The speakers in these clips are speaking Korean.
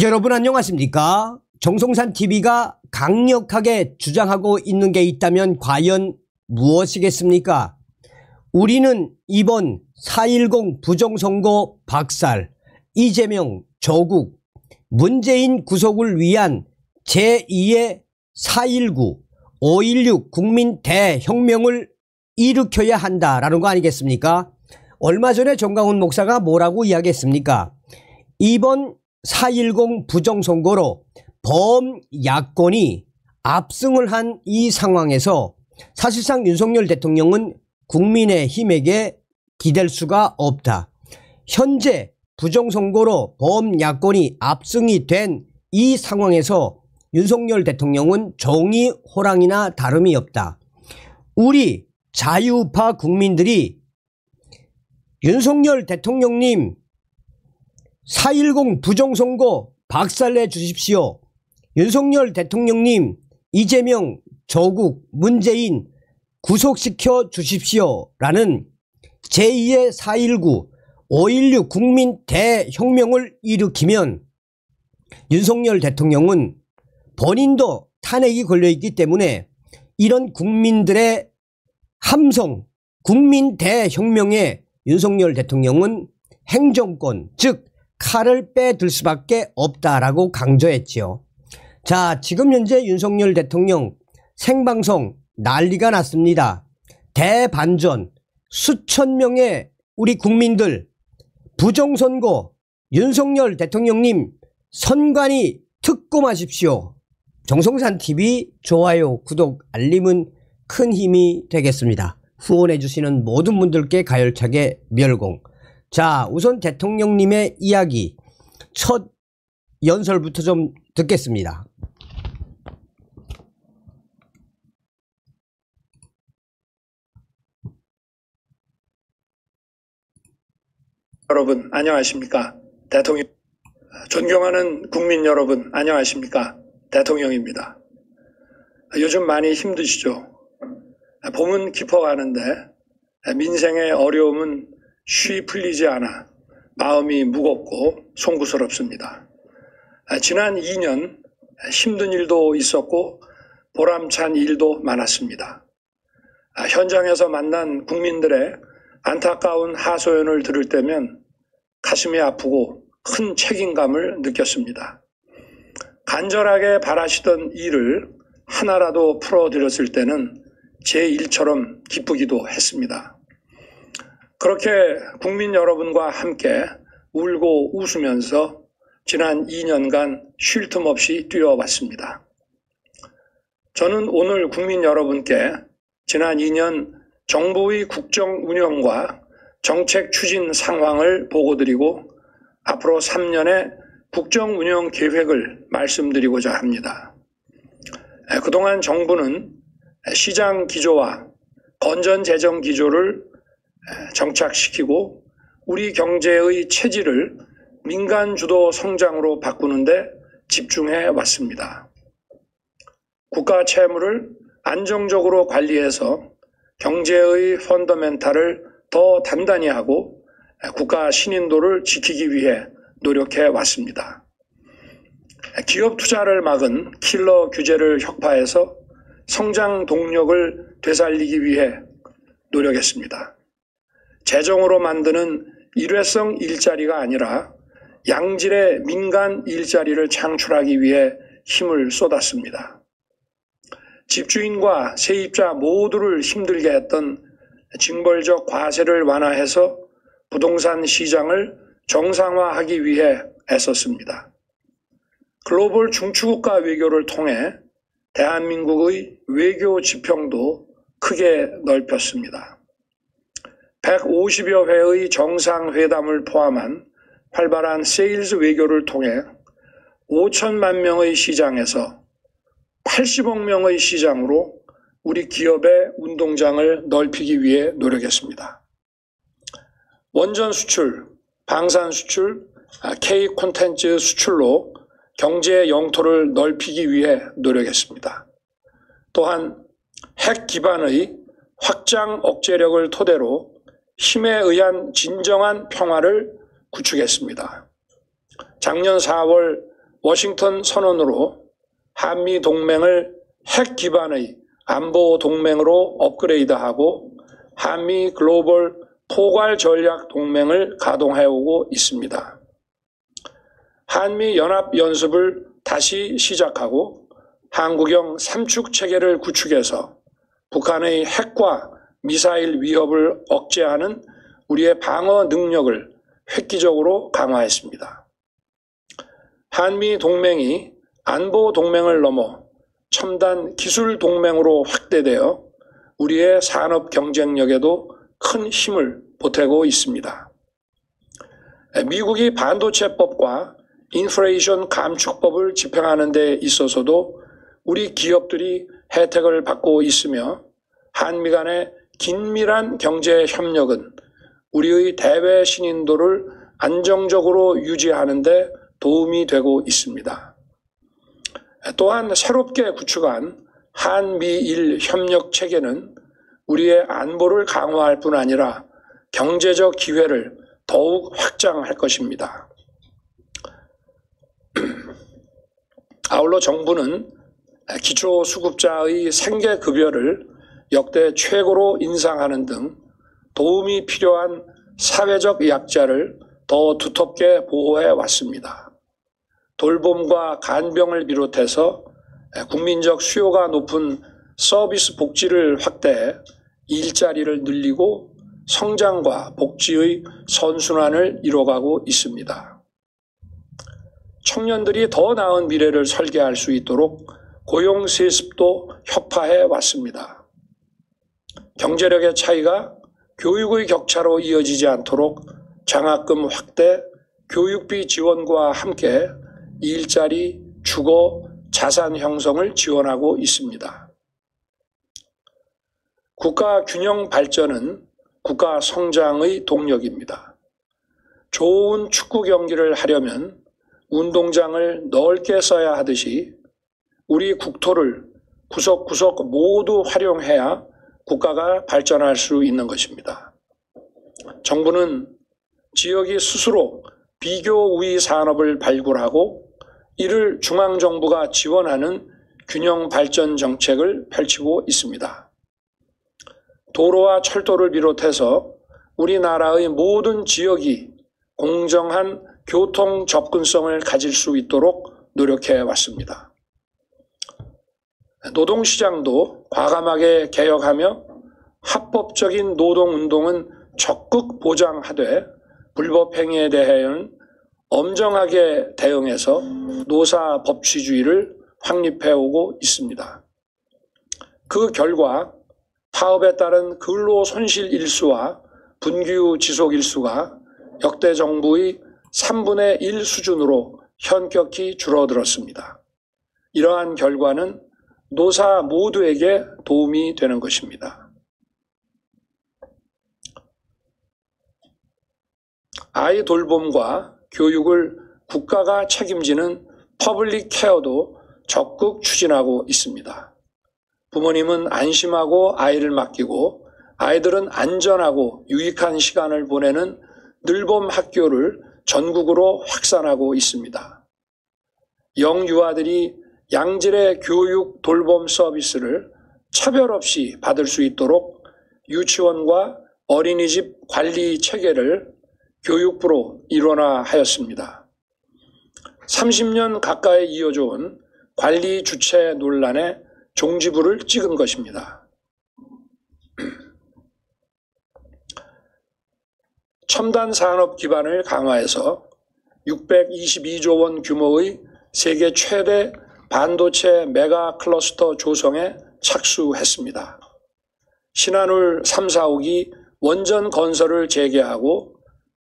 여러분 안녕하십니까? 정성산TV가 강력하게 주장하고 있는 게 있다면 과연 무엇이겠습니까? 우리는 이번 4.10 부정선거 박살, 이재명, 조국, 문재인 구속을 위한 제2의 4.19, 5.16 국민 대혁명을 일으켜야 한다라는 거 아니겠습니까? 얼마 전에 정강훈 목사가 뭐라고 이야기했습니까? 이번 4.10 부정선거로 범야권이 압승을 한 이 상황에서 사실상 윤석열 대통령은 국민의힘에게 기댈 수가 없다. 현재 부정선거로 범야권이 압승이 된 이 상황에서 윤석열 대통령은 정의 호랑이나 다름이 없다. 우리 자유파 국민들이 윤석열 대통령님 4.10 부정선거 박살내 주십시오. 윤석열 대통령님 이재명, 조국, 문재인 구속시켜 주십시오. 라는 제2의 4.19, 5.16 국민 대혁명을 일으키면 윤석열 대통령은 본인도 탄핵이 걸려있기 때문에 이런 국민들의 함성, 국민 대혁명에 윤석열 대통령은 행정권, 즉 칼을 빼들 수밖에 없다라고 강조했지요. 자, 지금 현재 윤석열 대통령 생방송 난리가 났습니다. 대반전, 수천 명의 우리 국민들 부정선거 윤석열 대통령님 선관위 특검하십시오. 정성산TV 좋아요, 구독, 알림은 큰 힘이 되겠습니다. 후원해 주시는 모든 분들께 가열차게 멸공. 자, 우선 대통령님의 이야기 첫 연설부터 좀 듣겠습니다. 여러분 안녕하십니까? 대통령, 존경하는 국민 여러분 안녕하십니까? 대통령입니다. 요즘 많이 힘드시죠? 봄은 깊어가는데 민생의 어려움은 쉬 풀리지 않아 마음이 무겁고 송구스럽습니다. 지난 2년 힘든 일도 있었고 보람찬 일도 많았습니다. 현장에서 만난 국민들의 안타까운 하소연을 들을 때면 가슴이 아프고 큰 책임감을 느꼈습니다. 간절하게 바라시던 일을 하나라도 풀어드렸을 때는 제 일처럼 기쁘기도 했습니다. 그렇게 국민 여러분과 함께 울고 웃으면서 지난 2년간 쉴 틈 없이 뛰어왔습니다. 저는 오늘 국민 여러분께 지난 2년 정부의 국정 운영과 정책 추진 상황을 보고드리고 앞으로 3년의 국정 운영 계획을 말씀드리고자 합니다. 그동안 정부는 시장 기조와 건전 재정 기조를 정착시키고 우리 경제의 체질을 민간 주도 성장으로 바꾸는데 집중해 왔습니다. 국가 채무를 안정적으로 관리해서 경제의 펀더멘탈을 더 단단히 하고 국가 신인도를 지키기 위해 노력해 왔습니다. 기업 투자를 막은 킬러 규제를 혁파해서 성장 동력을 되살리기 위해 노력했습니다. 재정으로 만드는 일회성 일자리가 아니라 양질의 민간 일자리를 창출하기 위해 힘을 쏟았습니다. 집주인과 세입자 모두를 힘들게 했던 징벌적 과세를 완화해서 부동산 시장을 정상화하기 위해 애썼습니다. 글로벌 중추국가 외교를 통해 대한민국의 외교 지평도 크게 넓혔습니다. 150여 회의 정상회담을 포함한 활발한 세일즈 외교를 통해 5천만 명의 시장에서 80억 명의 시장으로 우리 기업의 운동장을 넓히기 위해 노력했습니다. 원전 수출, 방산 수출, K 콘텐츠 수출로 경제 영토를 넓히기 위해 노력했습니다. 또한 핵 기반의 확장 억제력을 토대로 힘에 의한 진정한 평화를 구축했습니다. 작년 4월 워싱턴 선언으로 한미 동맹을 핵 기반의 안보 동맹으로 업그레이드하고 한미 글로벌 포괄 전략 동맹을 가동해오고 있습니다. 한미 연합 연습을 다시 시작하고 한국형 삼축 체계를 구축해서 북한의 핵과 미사일 위협을 억제하는 우리의 방어 능력을 획기적으로 강화했습니다. 한미 동맹이 안보 동맹을 넘어 첨단 기술 동맹으로 확대되어 우리의 산업 경쟁력에도 큰 힘을 보태고 있습니다. 미국이 반도체법과 인플레이션 감축법을 집행하는 데 있어서도 우리 기업들이 혜택을 받고 있으며 한미 간의 긴밀한 경제 협력은 우리의 대외 신인도를 안정적으로 유지하는 데 도움이 되고 있습니다. 또한 새롭게 구축한 한미일 협력 체계는 우리의 안보를 강화할 뿐 아니라 경제적 기회를 더욱 확장할 것입니다. 아울러 정부는 기초수급자의 생계급여를 역대 최고로 인상하는 등 도움이 필요한 사회적 약자를 더 두텁게 보호해 왔습니다. 돌봄과 간병을 비롯해서 국민적 수요가 높은 서비스 복지를 확대해 일자리를 늘리고 성장과 복지의 선순환을 이뤄가고 있습니다. 청년들이 더 나은 미래를 설계할 수 있도록 고용 세습도 혁파해 왔습니다. 경제력의 차이가 교육의 격차로 이어지지 않도록 장학금 확대, 교육비 지원과 함께 일자리, 주거, 자산 형성을 지원하고 있습니다. 국가 균형 발전은 국가 성장의 동력입니다. 좋은 축구 경기를 하려면 운동장을 넓게 써야 하듯이 우리 국토를 구석구석 모두 활용해야 국가가 발전할 수 있는 것입니다. 정부는 지역이 스스로 비교 우위 산업을 발굴하고 이를 중앙정부가 지원하는 균형 발전 정책을 펼치고 있습니다. 도로와 철도를 비롯해서 우리나라의 모든 지역이 공정한 교통 접근성을 가질 수 있도록 노력해 왔습니다. 노동시장도 과감하게 개혁하며 합법적인 노동운동은 적극 보장하되 불법행위에 대해서는 엄정하게 대응해서 노사 법치주의를 확립해오고 있습니다. 그 결과 파업에 따른 근로 손실 일수와 분규 지속 일수가 역대 정부의 3분의 1 수준으로 현격히 줄어들었습니다. 이러한 결과는 노사 모두에게 도움이 되는 것입니다. 아이 돌봄과 교육을 국가가 책임지는 퍼블릭 케어도 적극 추진하고 있습니다. 부모님은 안심하고 아이를 맡기고 아이들은 안전하고 유익한 시간을 보내는 늘봄 학교를 전국으로 확산하고 있습니다. 영유아들이 양질의 교육 돌봄 서비스를 차별 없이 받을 수 있도록 유치원과 어린이집 관리 체계를 교육부로 일원화하였습니다. 30년 가까이 이어져 온 관리 주체 논란에 종지부를 찍은 것입니다. 첨단 산업 기반을 강화해서 622조 원 규모의 세계 최대 반도체 메가 클러스터 조성에 착수했습니다. 신한울 3, 4호기 원전 건설을 재개하고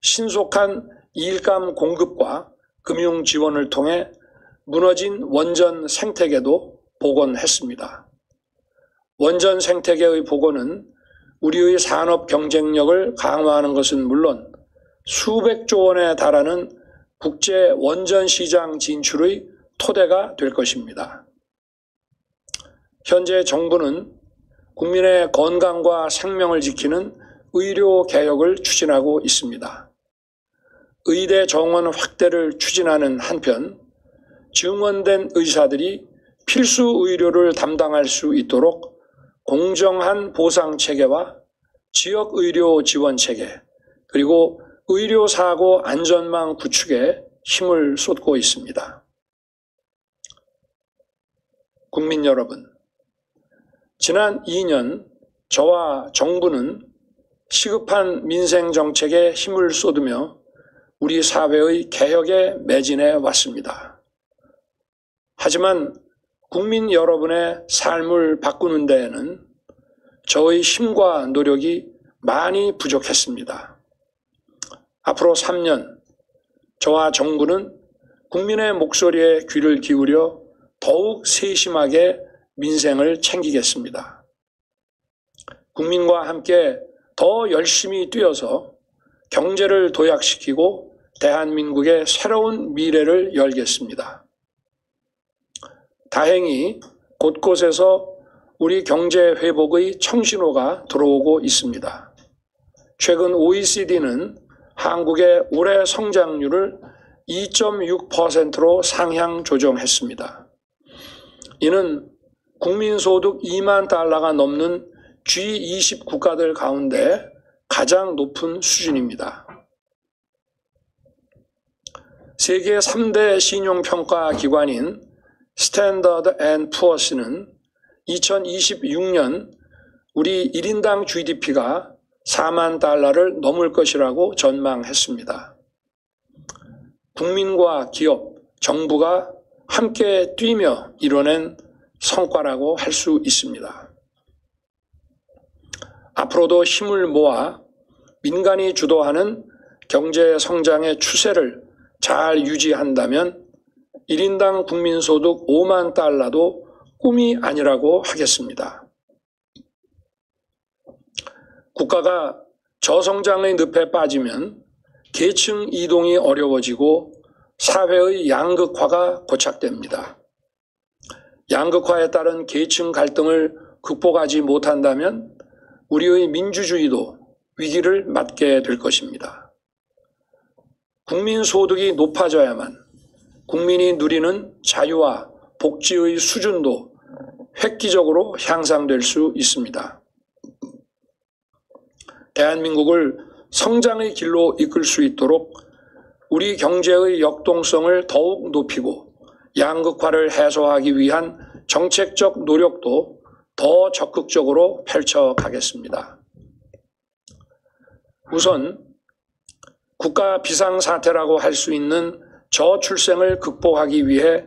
신속한 일감 공급과 금융 지원을 통해 무너진 원전 생태계도 복원했습니다. 원전 생태계의 복원은 우리의 산업 경쟁력을 강화하는 것은 물론 수백조 원에 달하는 국제 원전 시장 진출의 토대가 될 것입니다. 현재 정부는 국민의 건강과 생명을 지키는 의료 개혁을 추진하고 있습니다. 의대 정원 확대를 추진하는 한편 증원된 의사들이 필수 의료를 담당할 수 있도록 공정한 보상 체계와 지역 의료 지원 체계, 그리고 의료사고 안전망 구축에 힘을 쏟고 있습니다. 국민 여러분, 지난 2년 저와 정부는 시급한 민생정책에 힘을 쏟으며 우리 사회의 개혁에 매진해 왔습니다. 하지만 국민 여러분의 삶을 바꾸는 데에는 저의 힘과 노력이 많이 부족했습니다. 앞으로 3년 저와 정부는 국민의 목소리에 귀를 기울여 더욱 세심하게 민생을 챙기겠습니다. 국민과 함께 더 열심히 뛰어서 경제를 도약시키고 대한민국의 새로운 미래를 열겠습니다. 다행히 곳곳에서 우리 경제 회복의 청신호가 들어오고 있습니다. 최근 OECD는 한국의 올해 성장률을 2.6%로 상향 조정했습니다. 이는 국민소득 2만 달러가 넘는 G20 국가들 가운데 가장 높은 수준입니다. 세계 3대 신용평가 기관인 스탠더드 앤 푸어스는 2026년 우리 1인당 GDP가 4만 달러를 넘을 것이라고 전망했습니다. 국민과 기업, 정부가 함께 뛰며 이뤄낸 성과라고 할 수 있습니다. 앞으로도 힘을 모아 민간이 주도하는 경제 성장의 추세를 잘 유지한다면 1인당 국민소득 5만 달러도 꿈이 아니라고 하겠습니다. 국가가 저성장의 늪에 빠지면 계층 이동이 어려워지고 사회의 양극화가 고착됩니다. 양극화에 따른 계층 갈등을 극복하지 못한다면 우리의 민주주의도 위기를 맞게 될 것입니다. 국민 소득이 높아져야만 국민이 누리는 자유와 복지의 수준도 획기적으로 향상될 수 있습니다. 대한민국을 성장의 길로 이끌 수 있도록 우리 경제의 역동성을 더욱 높이고 양극화를 해소하기 위한 정책적 노력도 더 적극적으로 펼쳐가겠습니다. 우선 국가 비상사태라고 할 수 있는 저출생을 극복하기 위해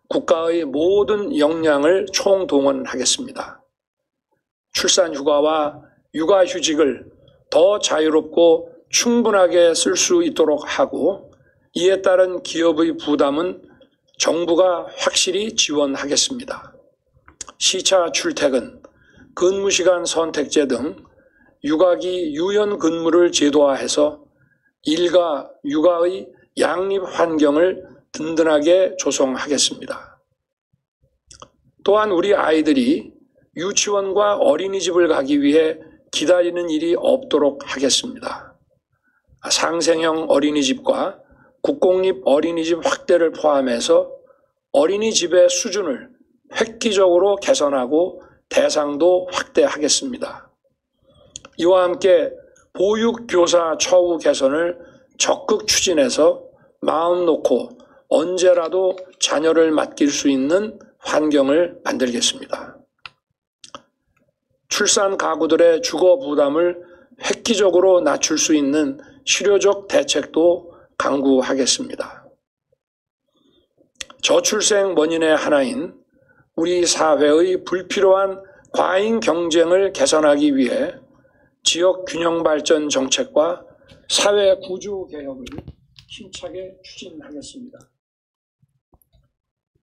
국가의 모든 역량을 총동원하겠습니다. 출산휴가와 육아휴직을 더 자유롭고 충분하게 쓸 수 있도록 하고 이에 따른 기업의 부담은 정부가 확실히 지원하겠습니다. 시차 출퇴근, 근무시간 선택제 등 육아기 유연 근무를 제도화해서 일과 육아의 양립 환경을 든든하게 조성하겠습니다. 또한 우리 아이들이 유치원과 어린이집을 가기 위해 기다리는 일이 없도록 하겠습니다. 상생형 어린이집과 국공립 어린이집 확대를 포함해서 어린이집의 수준을 획기적으로 개선하고 대상도 확대하겠습니다. 이와 함께 보육교사 처우 개선을 적극 추진해서 마음 놓고 언제라도 자녀를 맡길 수 있는 환경을 만들겠습니다. 출산 가구들의 주거 부담을 획기적으로 낮출 수 있는 실효적 대책도 강구하겠습니다. 저출생 원인의 하나인 우리 사회의 불필요한 과잉 경쟁을 개선하기 위해 지역 균형 발전 정책과 사회 구조 개혁을 힘차게 추진하겠습니다.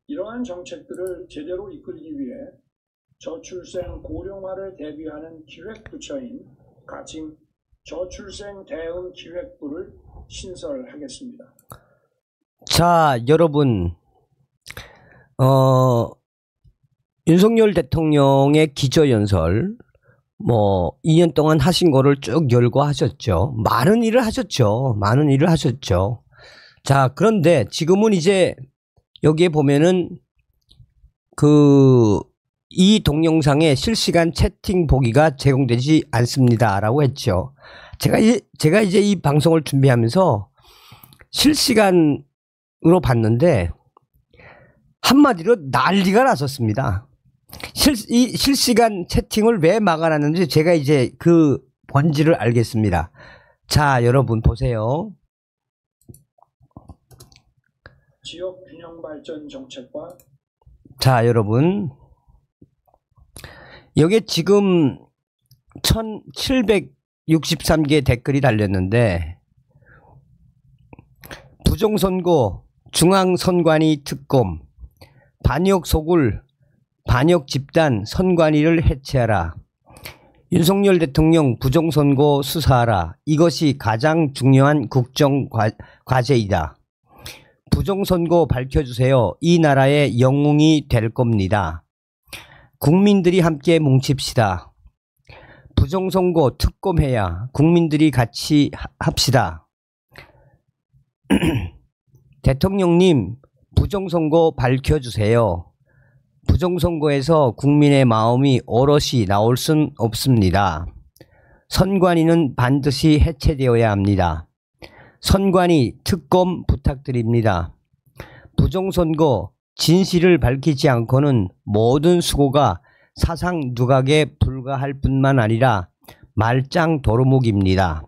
이러한 정책들을 제대로 이끌기 위해 저출생 고령화를 대비하는 기획부처인 가칭 저출생 대응 기획부를 신설하겠습니다. 자, 여러분, 윤석열 대통령의 기조연설 2년 동안 하신 거를 쭉 열거하셨죠. 많은 일을 하셨죠. 자, 그런데 지금은 이제 여기에 보면은 이 동영상에 실시간 채팅 보기가 제공되지 않습니다라고 했죠. 제가 이제 이 방송을 준비하면서 실시간으로 봤는데 한마디로 난리가 났었습니다. 이 실시간 채팅을 왜 막아놨는지 제가 이제 그 본질을 알겠습니다. 자, 여러분 보세요. 지역 균형 발전 정책과 자, 여러분 여기 지금 1763개 댓글이 달렸는데 부정선거 중앙선관위 특검 반역 소굴 반역 집단 선관위를 해체하라. 윤석열 대통령 부정선거 수사하라. 이것이 가장 중요한 국정 과제이다. 부정선거 밝혀주세요. 이 나라의 영웅이 될 겁니다. 국민들이 함께 뭉칩시다. 부정선거 특검해야 국민들이 같이 합시다. 대통령님, 부정선거 밝혀주세요. 부정선거에서 국민의 마음이 오롯이 나올 순 없습니다. 선관위는 반드시 해체되어야 합니다. 선관위 특검 부탁드립니다. 부정선거 진실을 밝히지 않고는 모든 수고가 사상 누각에 불과할 뿐만 아니라 말짱 도루묵입니다.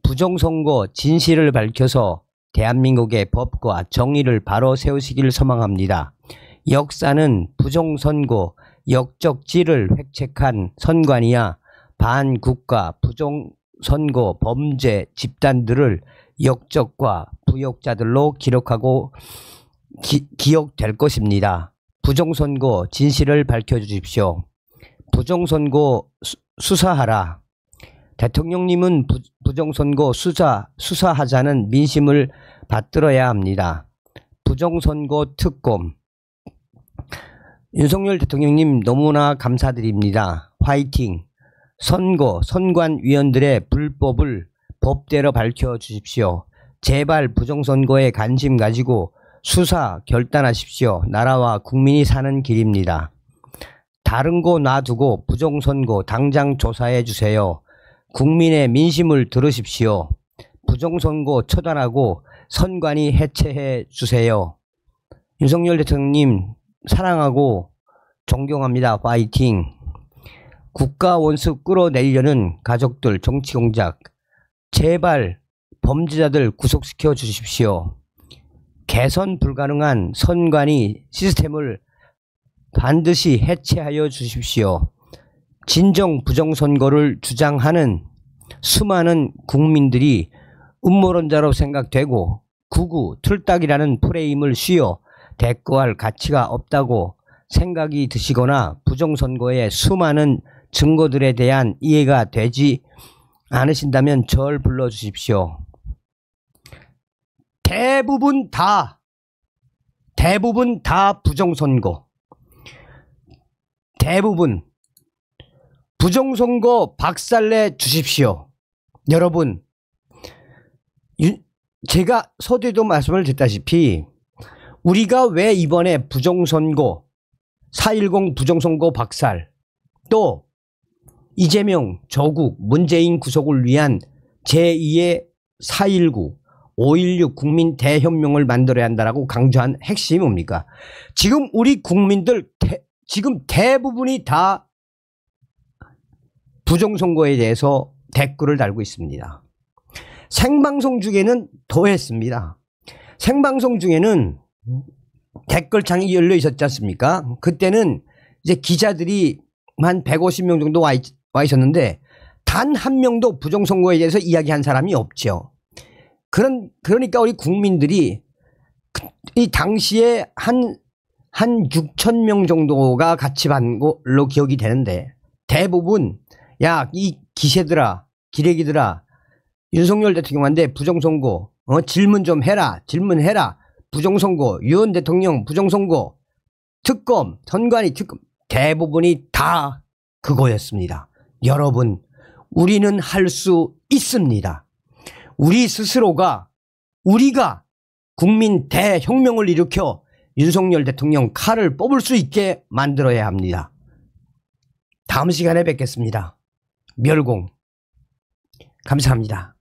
부정선거 진실을 밝혀서 대한민국의 법과 정의를 바로 세우시길 소망합니다. 역사는 부정선거 역적지를 획책한 선관위와 반국가 부정선거 범죄 집단들을 역적과 부역자들로 기록하고 기억될 것입니다. 부정선거 진실을 밝혀주십시오. 부정선거 수사하라. 대통령님은 부정선거 수사하자는 민심을 받들어야 합니다. 부정선거 특검. 윤석열 대통령님 너무나 감사드립니다. 화이팅. 선관위원들의 불법을 법대로 밝혀주십시오. 제발 부정선거에 관심 가지고 수사 결단하십시오. 나라와 국민이 사는 길입니다. 다른 거 놔두고 부정선거 당장 조사해 주세요. 국민의 민심을 들으십시오. 부정선거 처단하고 선관위 해체해 주세요. 윤석열 대통령님 사랑하고 존경합니다. 파이팅. 국가 원수 끌어내려는 가족들 정치공작 제발 범죄자들 구속시켜 주십시오. 개선 불가능한 선관위 시스템을 반드시 해체하여 주십시오. 진정 부정선거를 주장하는 수많은 국민들이 음모론자로 생각되고 구구 틀딱이라는 프레임을 씌워 대꾸할 가치가 없다고 생각이 드시거나 부정선거의 수많은 증거들에 대한 이해가 되지 않으신다면 절 불러주십시오. 대부분 다 부정선거. 대부분 부정선거 박살내 주십시오. 여러분, 제가 서두에도 말씀을 드렸다시피 우리가 왜 이번에 부정선거 4.10 부정선거 박살 또 이재명, 조국, 문재인 구속을 위한 제2의 4.19 5.16 국민 대혁명을 만들어야 한다라고 강조한 핵심이 뭡니까? 지금 우리 국민들 지금 대부분이 다 부정선거에 대해서 댓글을 달고 있습니다. 생방송 중에는 더 했습니다. 생방송 중에는 댓글창이 열려 있었지 않습니까? 그때는 이제 기자들이 한 150명 정도 와 있었는데 단 한 명도 부정선거에 대해서 이야기한 사람이 없죠. 그러니까 우리 국민들이 이 당시에 한 6천 명 정도가 같이 반 걸로 기억이 되는데 대부분 야, 이 기세들아, 기레기들아, 윤석열 대통령한테 부정선거 질문 좀 해라, 질문해라, 부정선거, 윤 대통령 부정선거, 특검, 선관위 특검 대부분이 다 그거였습니다. 여러분, 우리는 할 수 있습니다. 우리 스스로가 우리가 국민 대혁명을 일으켜 윤석열 대통령 칼을 뽑을 수 있게 만들어야 합니다. 다음 시간에 뵙겠습니다. 멸공. 감사합니다.